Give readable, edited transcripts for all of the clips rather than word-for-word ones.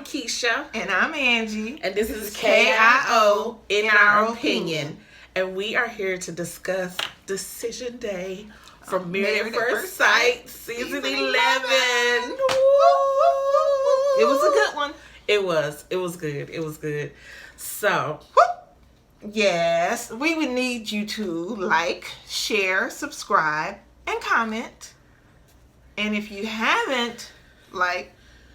Keisha. And I'm Angie. And this is KIO in our opinion. And we are here to discuss Decision Day from Married at First Sight, season 11. It was a good one. It was good. It was good. So, yes, we would need you to like, share, subscribe, and comment. And if you haven't liked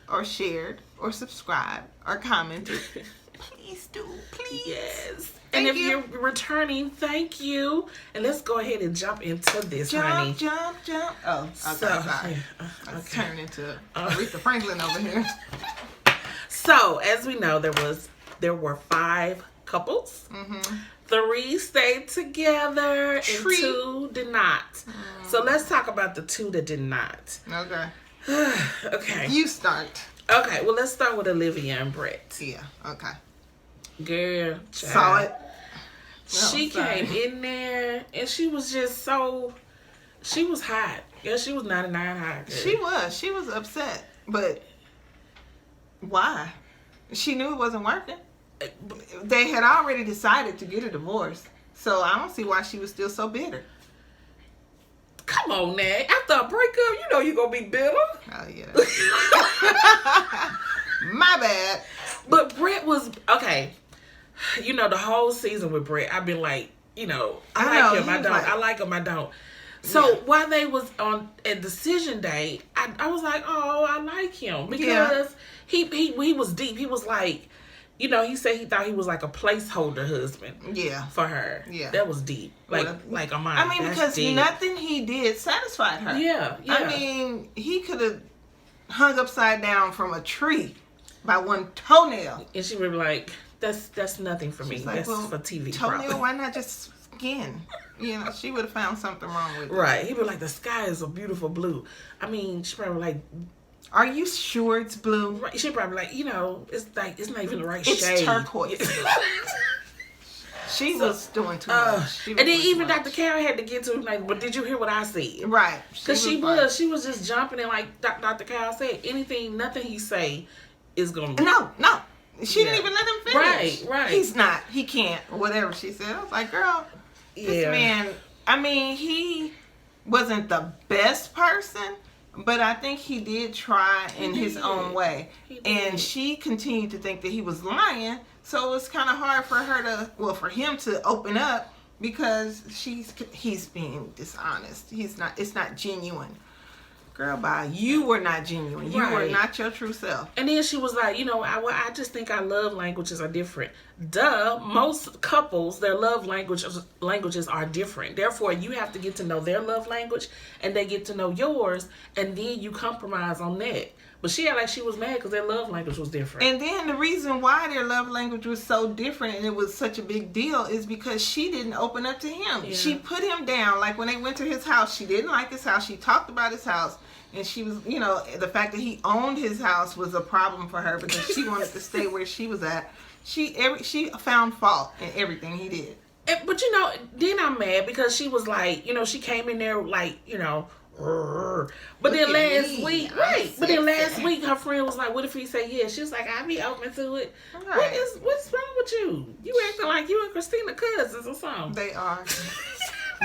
or shared or subscribed or commented, please do, please. Yes. And if you're returning, thank you. And let's go ahead and jump into this, honey. Jump. Oh, okay, sorry. Let's turn into Aretha Franklin over here. So, as we know, there were 5 couples. Mm-hmm. 3 stayed together and 2 did not. So let's talk about the 2 that did not. Okay. Okay. You start. Okay, well, let's start with Olivia and Bret. Yeah, okay. Girl, child. Saw it. She came in there and she was just she was hot. Yeah, she was 99 hot. Girl. She was upset. But why? She knew it wasn't working. They had already decided to get a divorce. So I don't see why she was still so bitter. Come on now. After a breakup, you know you're going to be bitter. Oh, yeah. My bad. But Bret was, okay. You know, the whole season with Bret, I've been like, you know, I like him, I don't. I like him, I don't. So while they was on a Decision Day, I was like, oh, I like him. Because he was deep. He was like, you know, he said he thought he was like a placeholder husband. Yeah. For her. Yeah. That was deep. Like Armani. I mean, because nothing he did satisfied her. Yeah. I mean, he could have hung upside down from a tree by one toenail. And she would be like, that's nothing for me. Like, that's for TV. Toenail, probably. why not just skin? You know, she would have found something wrong with it. Right. He'd be like, the sky is a beautiful blue. I mean, she probably like, are you sure it's blue? Right. She probably like, you know, it's not even the right shade. It's turquoise. She was doing too much. And then even Dr. Carol had to get to him like, but did you hear what I said? Right. Because she was just jumping in like Dr. Carol said. Nothing he say is going to be. No. She didn't even let him finish. Right. He can't, whatever she said. I was like, girl, this man, I mean, he wasn't the best person, but I think he did try in his own way. And she continued to think that he was lying. So it was kind of hard for him to open up because he's being dishonest. It's not genuine. Girl, bye. You were not genuine. You were not your true self. And then she was like, you know, I just think our love languages are different. Duh. Most couples, their love languages are different. Therefore, you have to get to know their love language and they get to know yours. And then you compromise on that. But she had like she was mad because their love language was different. And then the reason why their love language was so different and it was such a big deal is because she didn't open up to him. Yeah. She put him down. Like when they went to his house, she didn't like his house. She talked about his house. And she was, you know, the fact that he owned his house was a problem for her because she wanted to stay where she was at. She found fault in everything he did. But, you know, then I'm mad because she was like, you know, she came in there like, you know, but then last week, her friend was like, what if he say yes? She was like, I'd be open to it. Right. What's wrong with you? You acting like you and Christina cousins or something. They are.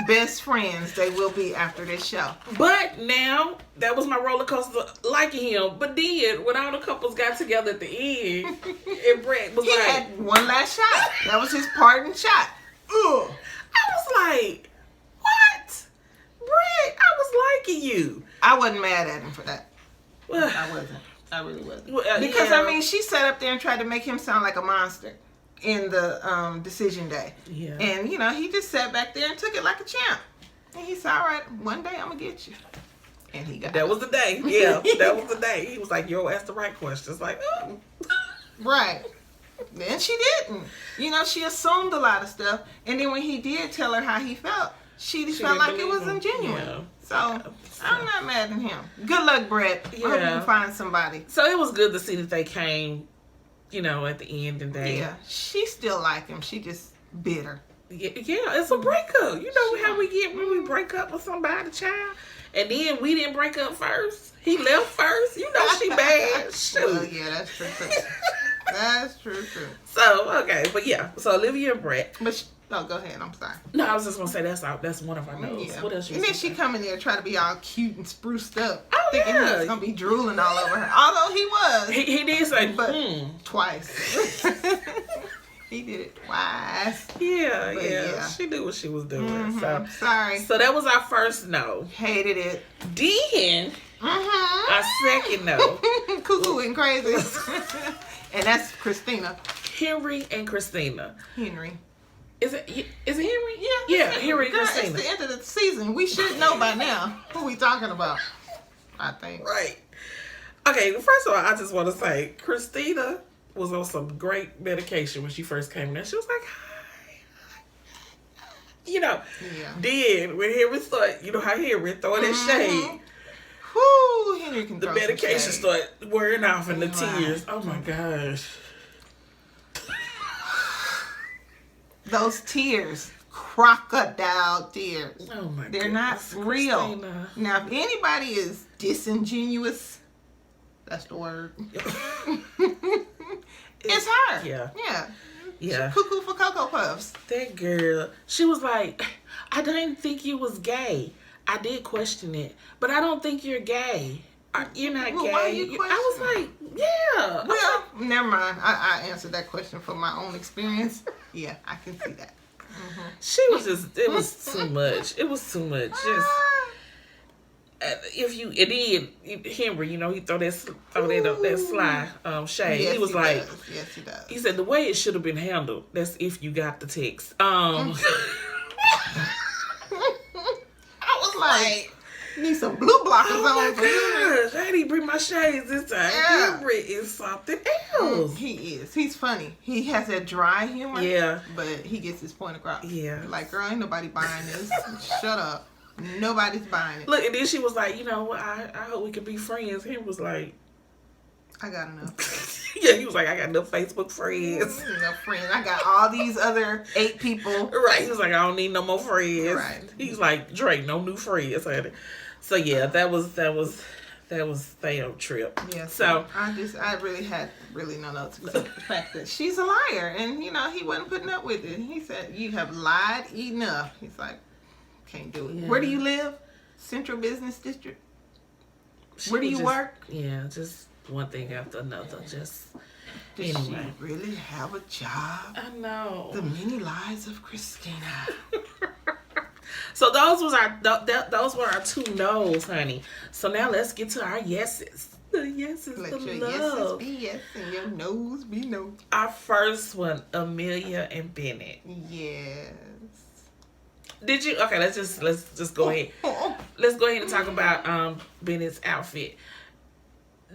Best friends they will be after this show. But now, that was my roller coaster liking him. But then, when all the couples got together at the end, and Bret was he had one last shot. That was his parting shot. Ugh. I was like, what? Bret, I was liking you. I wasn't mad at him for that. I wasn't. I really wasn't. Because, I mean, she sat up there and tried to make him sound like a monster in the Decision Day. Yeah. And, you know, he just sat back there and took it like a champ. And he said, all right, one day I'm going to get you. And he got That was the day. Yeah, that was the day. He was like, yo, ask the right questions. Like, oh. Right. And she didn't. You know, she assumed a lot of stuff. And then when he did tell her how he felt, she felt like it wasn't genuine. Yeah. So, I'm not mad at him. Good luck, Bret. I hope you can find somebody. So, it was good to see that they came, you know, at the end and yeah, she still like him. She just bitter. Yeah, it's a breakup. You know how we get when we break up with somebody, child. And then we didn't break up first. He left first. You know she bad. Shoot. Well, yeah, that's true too. That's true too. So, okay. But yeah. So, Olivia Bret. But go ahead. I'm sorry. No, I was just going to say that's one of our notes. Yeah. What else you And then she say? come in there try to be all cute and spruced up. Oh, thinking he was going to be drooling all over her. Although he was. He did say, but twice. He did it twice. Yeah. She knew what she was doing. So sorry. So that was our first no. Hated it. Then our second no. Cuckoo and crazy. And that's Christina. Henry and Christina. Henry. Is it Henry? Yeah. Henry and Girl, Christina. it's the end of the season. We should know by now who we talking about. I think. Right. Okay, first of all, I just want to say Christina was on some great medication when she first came in there. She was like, hi. You know. Yeah. Then when Henry started, you know how Henry throwing that shade. Whoo, Henry can The throw medication some shade. started wearing off in the tears. Oh my gosh. Those tears. Crocodile tears. Oh my god. They're not real. Christina. Now, if anybody is disingenuous, that's the word. It's her. Yeah. Yeah. Yeah. Cuckoo for Cocoa Puffs. That girl, she was like, I didn't think you was gay. I did question it, but I don't think you're gay. You're not Well, gay. why you I was like, yeah. Well, never mind. I answered that question from my own experience. Yeah, I can see that. She was just, it was too much. It was too much. Just, if you, and then Henry, you know, he throw that sly shade. Yes, he was like, does. Yes, he does. he said the way it should have been handled. That's if you got the text. I was like, need some blue blockers on for you. Gosh, I didn't bring my shades this time. Yeah. Henry is something else. He is. He's funny. He has that dry humor. Yeah. But he gets his point across. Yeah. Like, girl, ain't nobody buying this. Shut up. Nobody's buying it. Look, and then she was like, you know what? I hope we can be friends. He was like, I got enough. yeah, he was like, I got enough Facebook friends. Enough friends. I got all these other 8 people. Right. He was like, I don't need no more friends. Right. He's like, Drake, no new friends, honey. So yeah, that was Theo trip. Yeah. So I really had no notes except the fact that she's a liar, and you know he wasn't putting up with it. He said, "You have lied enough." He's like, "Can't do it." Yeah. Where do you live? Central Business District. Where do you work? Yeah, just one thing after another. Just Does anyway. she really have a job? I know. The many lies of Christina. So those were our 2 no's, honey. So now let's get to our yeses. The yeses, Let the your yeses love. be yes and your no's be no. Our first one, Amelia and Bennett. Yes. Did you? Okay, let's just go ahead. Let's go ahead and talk about Bennett's outfit.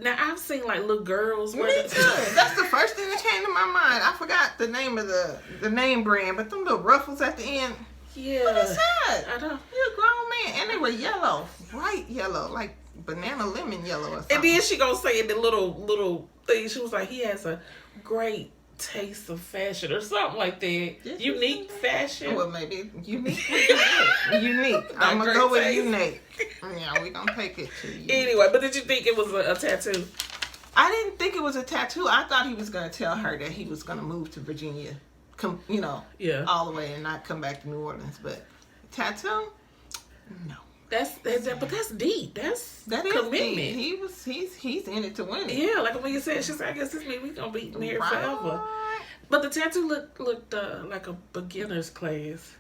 Now I've seen like little girls wear Me too. That's the first thing that came to my mind. I forgot the name of the name brand, but them little ruffles at the end. Yeah. What is that? I don't. You're a grown man, and they were yellow, bright yellow, like banana lemon yellow or something. And then she gonna say in the little thing, she was like, he has a great taste of fashion or something like that. Yes, Unique fashion. Well, maybe unique. Unique. I'm gonna go with unique. Yeah, we gonna take it to you. Anyway, but did you think it was a tattoo? I didn't think it was a tattoo. I thought he was gonna tell her that he was gonna move to Virginia, Yeah. all the way and not come back to New Orleans. But tattoo, no. But that's deep. That is commitment. commitment. He's in it to win it. Yeah, like when you said, she said, I guess this means we gonna be married Right. forever. But the tattoo looked like a beginner's class.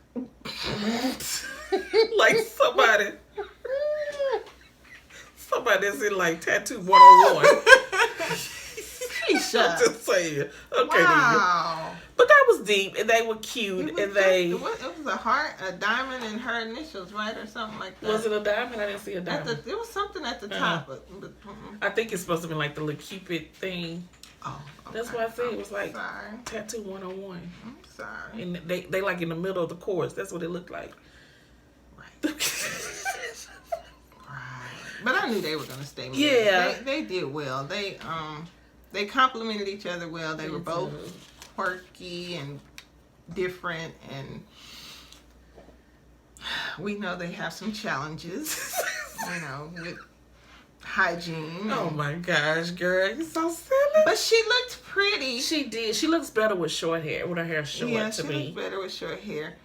Like somebody that's in like tattoo 101. Please I'm just saying. Okay, wow. but that was deep, and they were cute, and they It was a heart, a diamond, and her initials, right, or something like that. was it a diamond? I didn't see a diamond. There was something at the top, but I think it's supposed to be like the little Cupid thing. oh, okay. That's why I said it was like Sorry, tattoo 101. I'm sorry. And they like in the middle of the chorus. That's what it looked like. Right. But I knew they were gonna stay married. Yeah. They did well. They complimented each other well. They were both quirky and different, and we know they have some challenges. you know, with hygiene. Oh my gosh, girl, you're so silly. But she looked pretty. She did. She looks better with short hair, with her hair short to me. Yeah, she looked better with short hair.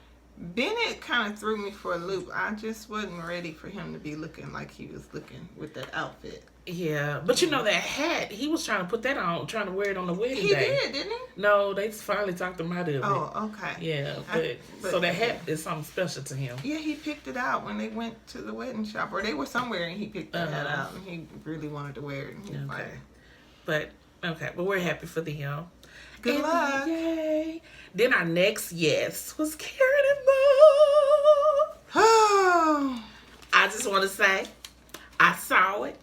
Bennett kind of threw me for a loop. I just wasn't ready for him to be looking like he was looking with that outfit. Yeah, but you know that hat, he was trying to put that on, trying to wear it on the wedding day. He did, didn't he? No, they finally talked him out of it. Oh, okay. Yeah, but so that hat is something special to him. Yeah, he picked it out when they went to the wedding shop, or they were somewhere, and he picked that hat out, and he really wanted to wear it. And he was like, but we're happy for them. Good luck. Yay. Then our next yes was Karen and Mo. Oh. I just want to say, I saw it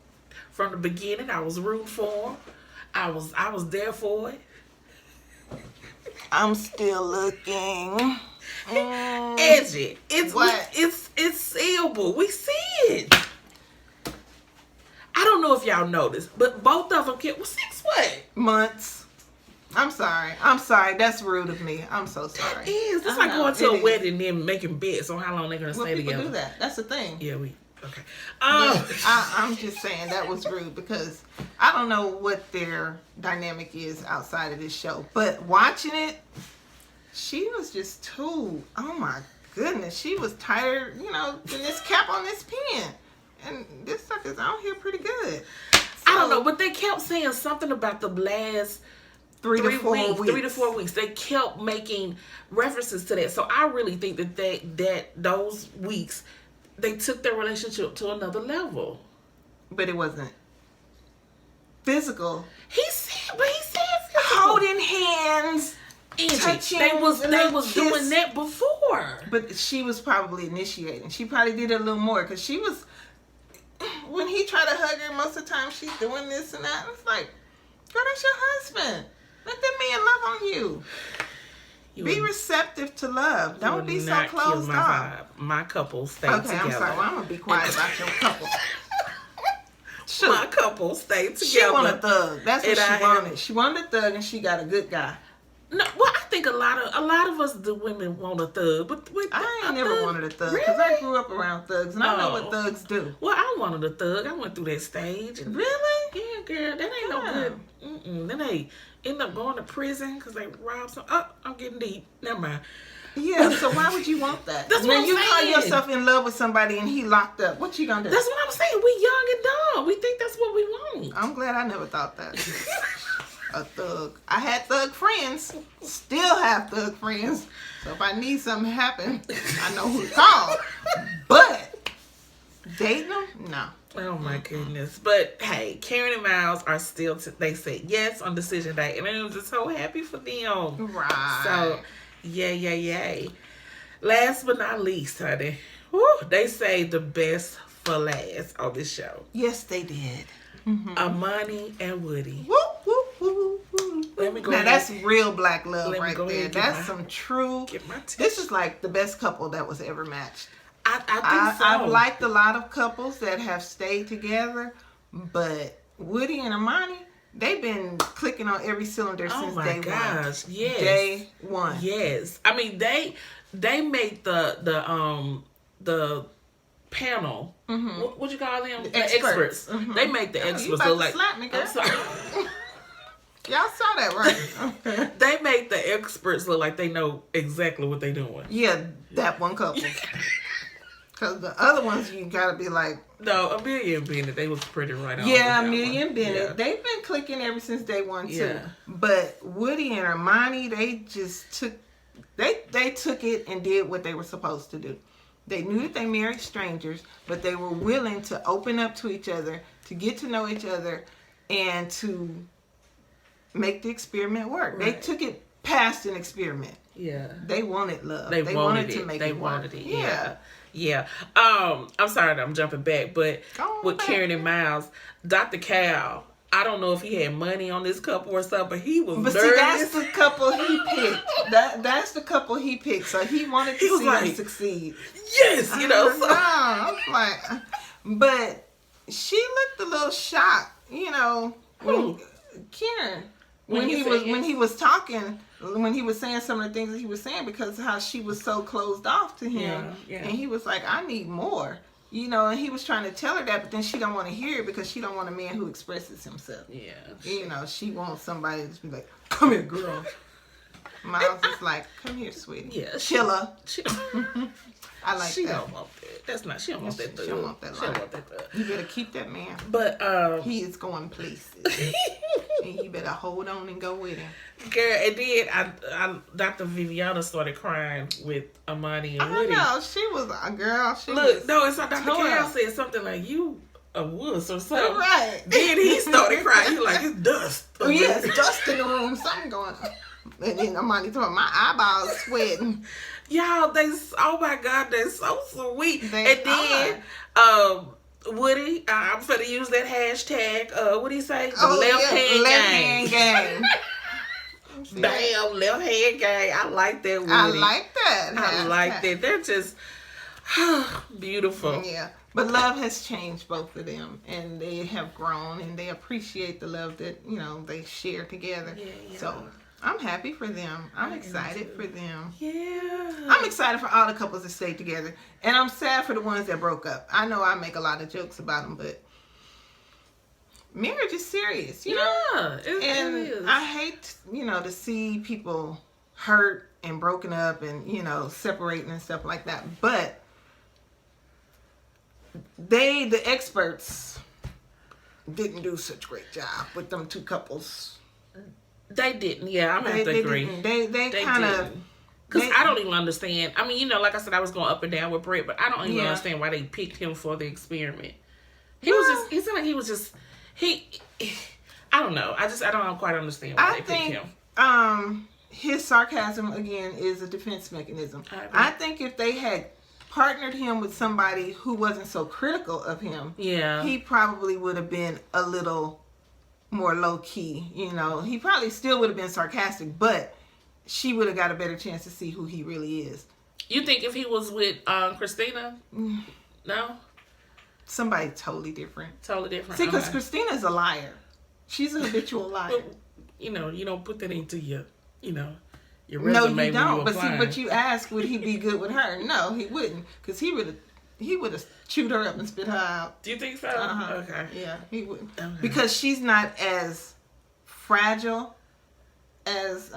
from the beginning. I was rooting for him. I was there for it. I'm still looking. Edgy. It's seeable. We see it. I don't know if y'all noticed, but both of them was 6 what? Months. I'm sorry. That's rude of me. I'm so sorry. It is. It's like going to a wedding and then making bets on how long they're going to stay together. People do that. That's the thing. Yeah, okay. I'm just saying that was rude because I don't know what their dynamic is outside of this show. But watching it, she was just too, oh my goodness. She was tighter, than this cap on this pen. And this sucker's out here pretty good. So, I don't know, but they kept saying something about the last 3 to 4 weeks. They kept making references to that. So I really think that those weeks they took their relationship to another level. But it wasn't physical. He said physical. Holding hands, touching. They was doing that before. But she was probably initiating. She probably did it a little more because she was. When he tried to hug her, most of the time she's doing this and that. It's like, girl, that's your husband. Let that man love on you. Be receptive to love. Don't be so closed off. My couple stay together. Okay, I'm sorry. Well, I'm going to be quiet about your couple. My couple stay together. She wanted a thug. That's what she wanted. She wanted a thug and she got a good guy. No, well, I think a lot of us, the women, want a thug, but I ain't never wanted a thug because I grew up around thugs and I know what thugs do. Well, I wanted a thug. I went through that stage. Really? Yeah, girl, that ain't no good. Then they end up going to prison because they robbed some. Oh, I'm getting deep. Never mind. Yeah, so why would you want that? That's what I'm saying. Call yourself in love with somebody and he locked up. What you gonna do? That's what I'm saying. We young and dumb. We think that's what we want. I'm glad I never thought that. A thug. I had thug friends. Still have thug friends. So if I need something to happen, I know who to call. But dating them? No. Oh my goodness. But hey, Karen and Miles are still, they said yes on decision day. And I'm just so happy for them. Right. So, yay. Last but not least, honey. Woo, they say the best for last on this show. Yes, they did. Armani and Woody. Woo, woo, woo, woo. Let me go now ahead. That's real black love right there. That's some true. This is like the best couple that was ever matched. I think so. I've liked a lot of couples that have stayed together, but Woody and Armani, they've been clicking on every cylinder since day one. Yes. Day one. Yes. I mean they make the panel. What you call them? The experts. They make the experts look like. Slap me, girl. I'm sorry. Y'all saw that, right? Okay. They make the experts look like they know exactly what they're doing. Yeah, that one couple. Because the other ones, you gotta be like. No, Amelia and Bennett, they was pretty right on. Yeah, Amelia and Bennett, yeah. They've been clicking ever since day one too. Yeah. But Woody and Armani, they just took it and did what they were supposed to do. They knew that they married strangers, but they were willing to open up to each other, to get to know each other, and to make the experiment work. Right. They took it past an experiment. Yeah. They wanted love. They wanted to make it work. They wanted it. Yeah. I'm sorry that I'm jumping back, but with Karen and Miles, Dr. Cal, I don't know if he had money on this couple or something, but he was nervous. See, that's the couple he picked. That's the couple he picked. So he wanted to see them succeed. Yes, So. I was like, but she looked a little shocked, when Karen, when he was talking, when he was saying some of the things that he was saying, because how she was so closed off to him, and he was like, I need more. You know, and he was trying to tell her that, but then she don't want to hear it because she don't want a man who expresses himself. Yeah. You know, she wants somebody to be like, come here, girl. Miles is like, come here, sweetie. Yeah. Chiller. I like she that. Don't want that. That's not. She don't want that. She don't want that. She don't want that. You better keep that man. But he is going places, and you better hold on and go with him. Girl, and then I Dr. Viviana started crying with Armani and Woody. I know she was a girl. She Look, was no, it's not. Dr. Carol said something like you a wuss or something. Right. Then he started crying. He was like, it's dust. Oh yeah, it's dust in the room. Something going on. And then Armani told my eyeballs sweating. Y'all, oh my God, they're so sweet. They then, Woody, I'm finna use that hashtag. What do you say? Left hand game. Damn, left hand gang. I like that, Woody. I like that. I like that. They're just beautiful. Yeah. But love has changed both of them, and they have grown, and they appreciate the love that, you know, they share together. Yeah. So I'm happy for them. I'm excited for them. Yeah. I'm excited for all the couples that stay together, and I'm sad for the ones that broke up. I know I make a lot of jokes about them, but marriage is serious, you know? Yeah, it is. I hate, you know, to see people hurt and broken up and, you know, separating and stuff like that. But the experts, didn't do such a great job with them two couples. They didn't. Yeah, I'm going to have to agree. They kind of... Because I don't even understand. I mean, you know, like I said, I was going up and down with Brett, but I don't even understand why they picked him for the experiment. He seemed like he was just... I don't know. I don't quite understand why they picked him. His sarcasm, again, is a defense mechanism. I think if they had partnered him with somebody who wasn't so critical of him, he probably would have been a little more low-key. You know, he probably still would have been sarcastic, but she would have got a better chance to see who he really is. You think if he was with Christina? No? Somebody totally different. Totally different. See, because Christina's a liar. She's a habitual liar. But, you know, you don't put that into your resume. No, you don't. But but you ask, would he be good with her? No, he wouldn't, because he would have chewed her up and spit her out. Do you think so? Okay. Yeah, he would. Okay. Because she's not as fragile as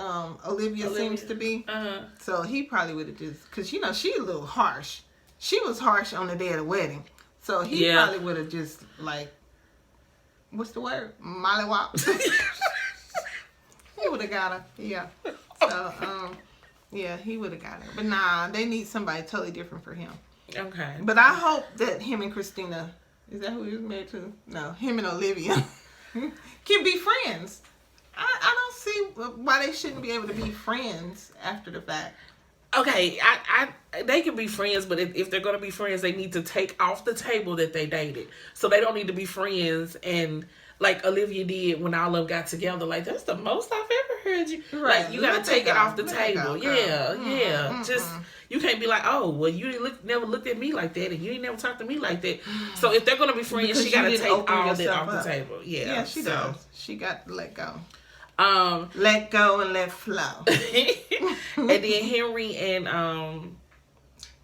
Olivia seems to be. So he probably would have just, because you know she's a little harsh. She was harsh on the day of the wedding. So he probably would have just, like, what's the word? Mollywop. He would have got her. Yeah. So, he would have got her. But nah, they need somebody totally different for him. Okay. But I hope that him and Christina, is that who he was married to? No, him and Olivia can be friends. I don't see why they shouldn't be able to be friends after the fact. Okay, they can be friends, but if they're going to be friends, they need to take off the table that they dated. So they don't need to be friends and, like Olivia did when all of them got together. Like, that's the most I've ever heard you. Right. Like, you got to take it off the table. Yeah. Just, you can't be like, oh, well, you never looked at me like that, and you ain't never talked to me like that. So if they're going to be friends, because she got to take all that off the table. Yeah, she does. She got to let go. Let go and let flow. And then Henry and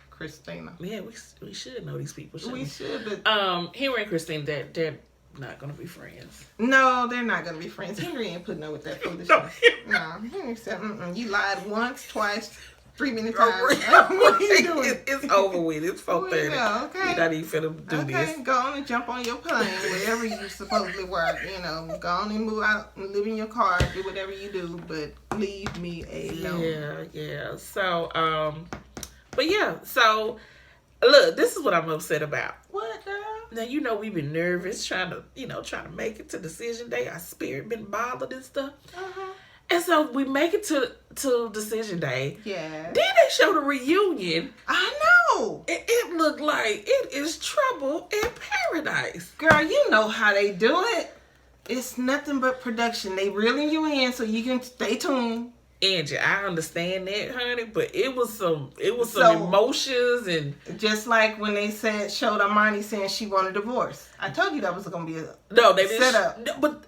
Christina. Yeah, we should know these people. We should. But Henry and Christina, they're not gonna be friends. No, they're not gonna be friends. Henry ain't putting up with that foolishness. No, Henry said, "You lied once, twice, 3 minutes times. What are you doing? It's over with. It's 4:30. Okay. You're not even finna do this. Okay, go on and jump on your plane, wherever you supposedly work. You know, go on and move out and live in your car, do whatever you do, but leave me alone." Yeah. So, but yeah. So, look, this is what I'm upset about. What, girl? Now, you know, we've been nervous trying to make it to decision day. Our spirit been bothered and stuff. And so we make it to decision day. Yeah. Then they show the reunion. I know. It looked like it is trouble in paradise. Girl, you know how they do it. It's nothing but production. They reeling you in so you can stay tuned. Angie, I understand that, honey, but it was some emotions, and just like when they showed Armani saying she wanted a divorce. I told you that was gonna be they didn't set up. But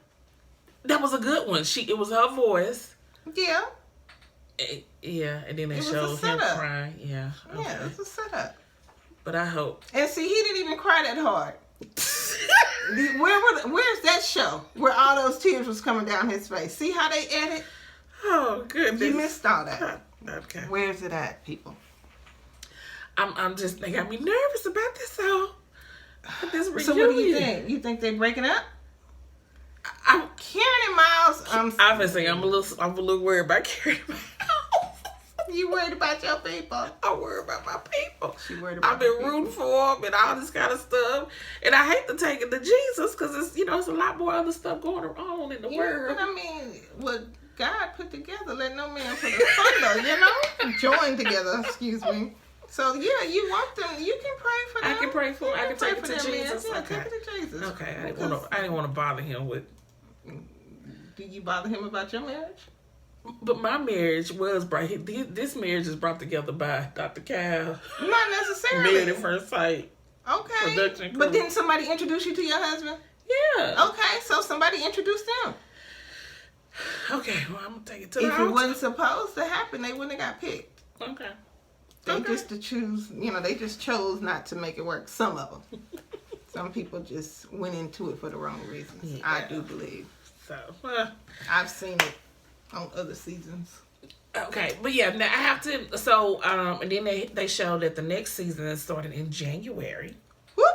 that was a good one. It was her voice. Yeah. And then they showed him crying. Yeah. Okay. Yeah, it's a setup. But I hope. And see, he didn't even cry that hard. Where's that show where all those tears was coming down his face? See how they edit? Oh goodness, you missed all that. Okay, where's it at, people? I'm just they got me nervous about this. So reunion. So what do you think? You think they're breaking up? Karen and Miles. Obviously, I'm a little worried about Karen and Miles. You worried about your people? I'm worried about my people. She worried about I've been rooting for them and all this kind of stuff. And I hate to take it to Jesus because it's it's a lot more other stuff going on in the world. But I mean, what God put together, let no man put asunder, join together, excuse me. So yeah, you want them, you can pray for them. I can pray for them. I can take it to Jesus. Yeah, take it to Jesus. Okay, I didn't want to bother him with. Do you bother him about your marriage? But my marriage was brought. This marriage is brought together by Dr. Cal. Not necessarily. Married at First Sight. Okay. Production crew. But didn't somebody introduce you to your husband? Yeah. Okay, so somebody introduced them. Okay, well I'm gonna take it to the If altar. it wasn't supposed to happen, they wouldn't have got picked. Okay. They just chose not to make it work. Some of them. Some people just went into it for the wrong reasons. Yeah. I do believe. So I've seen it on other seasons. Okay, but yeah, now I have to. So and then they showed that the next season is starting in January. Whoop,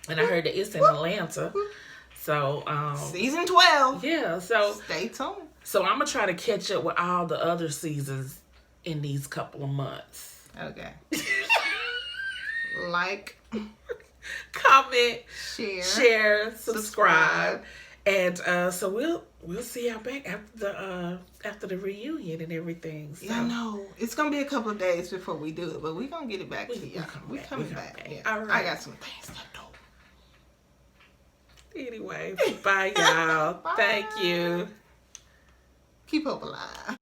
and I heard that it's in Atlanta. Whoop. So season 12. Yeah, so stay tuned. So I'm gonna try to catch up with all the other seasons in these couple of months. Okay. Like, comment, share, subscribe. And so we'll see y'all back after the reunion and everything. So. Yeah, I know. It's gonna be a couple of days before we do it, but we're gonna get it back to y'all. We're coming back. Yeah. All right. I got some things to do. Anyway, bye y'all. Bye. Thank you. Keep hope alive.